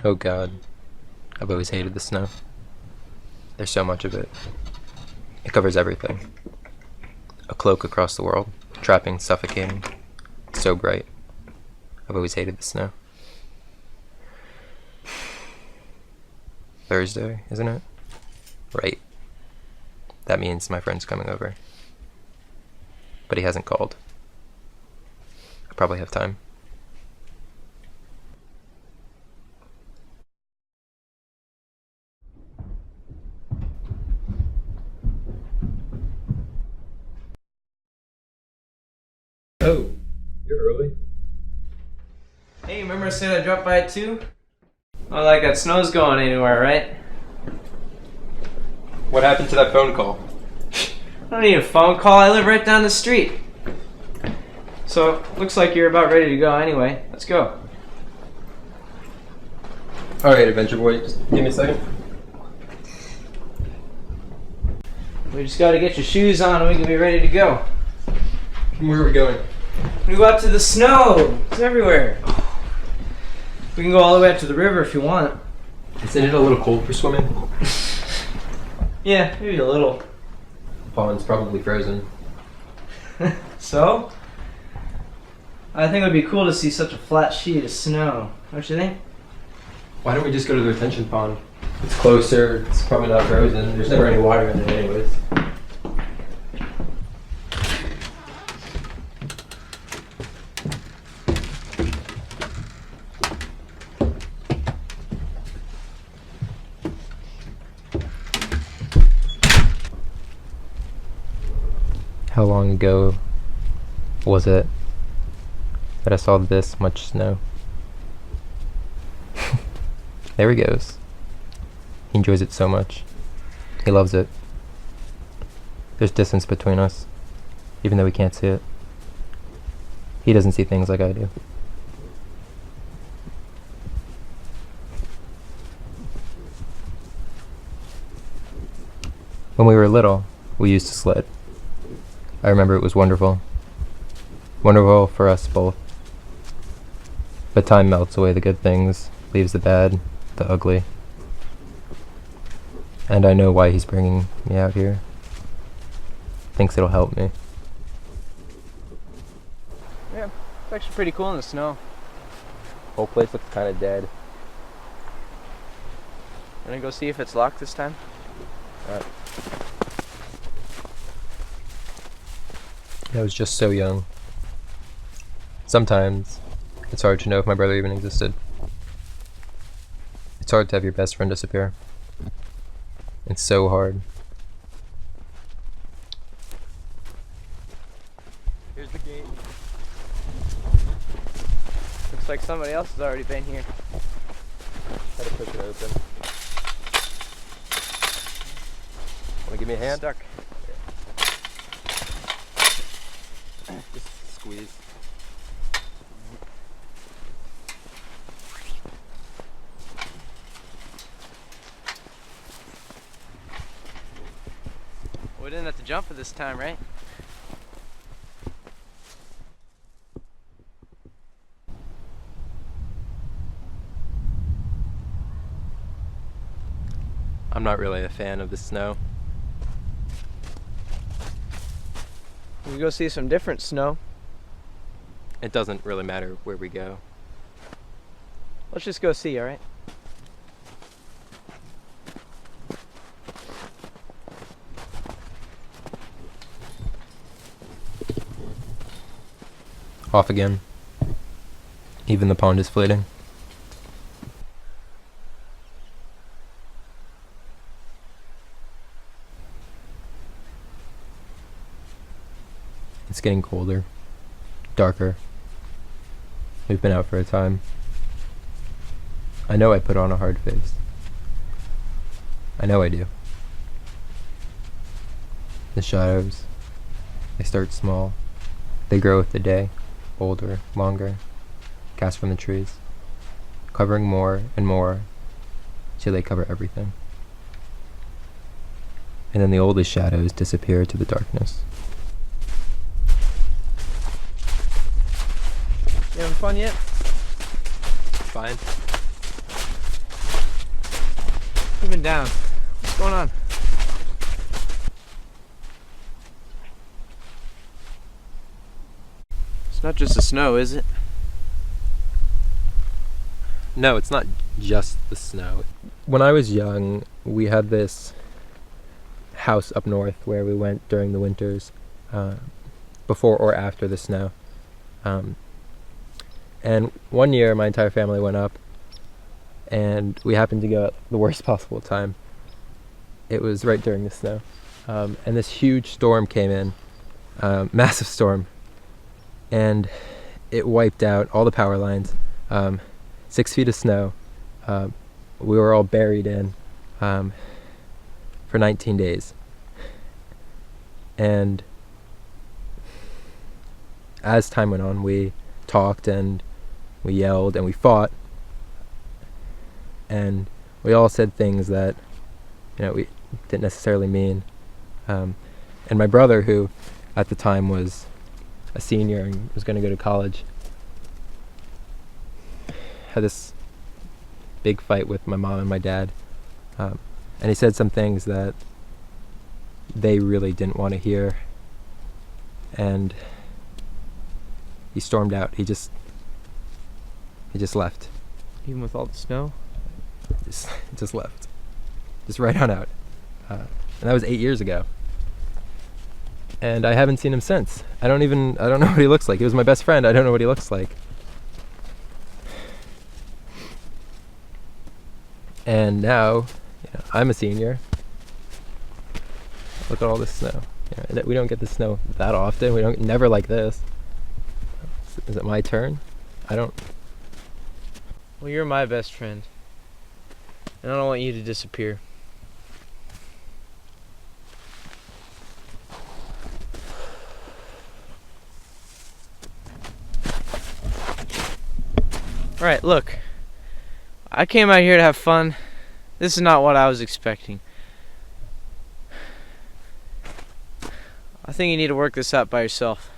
Oh god, I've always hated the snow. There's so much of it. It covers everything. A cloak across the world, trapping, suffocating. So bright. I've always hated the snow. Thursday, isn't it? Right. That means my friend's coming over. But he hasn't called. I probably have time. Oh, you're early. Hey, remember I said I dropped by at 2? Not like that snow's going anywhere, right? What happened to that phone call? I don't need a phone call, I live right down the street. So, looks like you're about ready to go anyway. Let's go. Alright, Adventure Boy, just give me a second. We just gotta get your shoes on and we can be ready to go. Where are we going? We go out to the snow! It's everywhere. We can go all the way up to the river if you want. Isn't it a little cold for swimming? Yeah, maybe a little. The pond's probably frozen. So? I think it would be cool to see such a flat sheet of snow. Don't you think? Why don't we just go to the retention pond? It's closer, it's probably not frozen, there's never any water in it anyways. How long ago was it that I saw this much snow? There he goes. He enjoys it so much. He loves it. There's distance between us, even though we can't see it. He doesn't see things like I do. When we were little, we used to sled. I remember it was wonderful. Wonderful for us both. But time melts away the good things, leaves the bad, the ugly. And I know why he's bringing me out here. Thinks it'll help me. Yeah, it's actually pretty cool in the snow. Whole place looks kind of dead. Wanna go see if it's locked this time? Alright. I was just so young. Sometimes it's hard to know if my brother even existed. It's hard to have your best friend disappear. It's so hard. Here's the gate. Looks like somebody else has already been here. Try to push it open. Wanna give me a hand? Stuck. Just squeeze. We didn't have to jump for this time, right? I'm not really a fan of the snow. We can go see some different snow. It doesn't really matter where we go. Let's just go see, alright? Off again. Even the pond is floating. It's getting colder, darker. We've been out for a time. I know I put on a hard face. I know I do. The shadows, they start small. They grow with the day, older, longer, cast from the trees, covering more and more till they cover everything. And then the oldest shadows disappear to the darkness. You having fun yet? Fine. you've been down. What's going on? It's not just the snow, is it? No, it's not just the snow. When I was young, we had this house up north where we went during the winters, before or after the snow. And one year, my entire family went up, and we happened to go at the worst possible time. It was right during the snow. And this huge storm came in, massive storm, and it wiped out all the power lines. 6 feet of snow. We were all buried in for 19 days. And as time went on, we talked and we yelled and we fought. And we all said things that, we didn't necessarily mean. And my brother, who at the time was a senior and was going to go to college, had this big fight with my mom and my dad, and he said some things that they really didn't want to hear, and he stormed out. He just left. Even with all the snow? Just left, just right on out, and that was 8 years ago. And I haven't seen him since. I don't know what he looks like. He was my best friend. I don't know what he looks like. And now, I'm a senior. Look at all this snow. We don't get the snow that often. Never like this. Is it my turn? I don't. Well, you're my best friend, and I don't want you to disappear. Alright, look. I came out here to have fun. This is not what I was expecting. I think you need to work this out by yourself.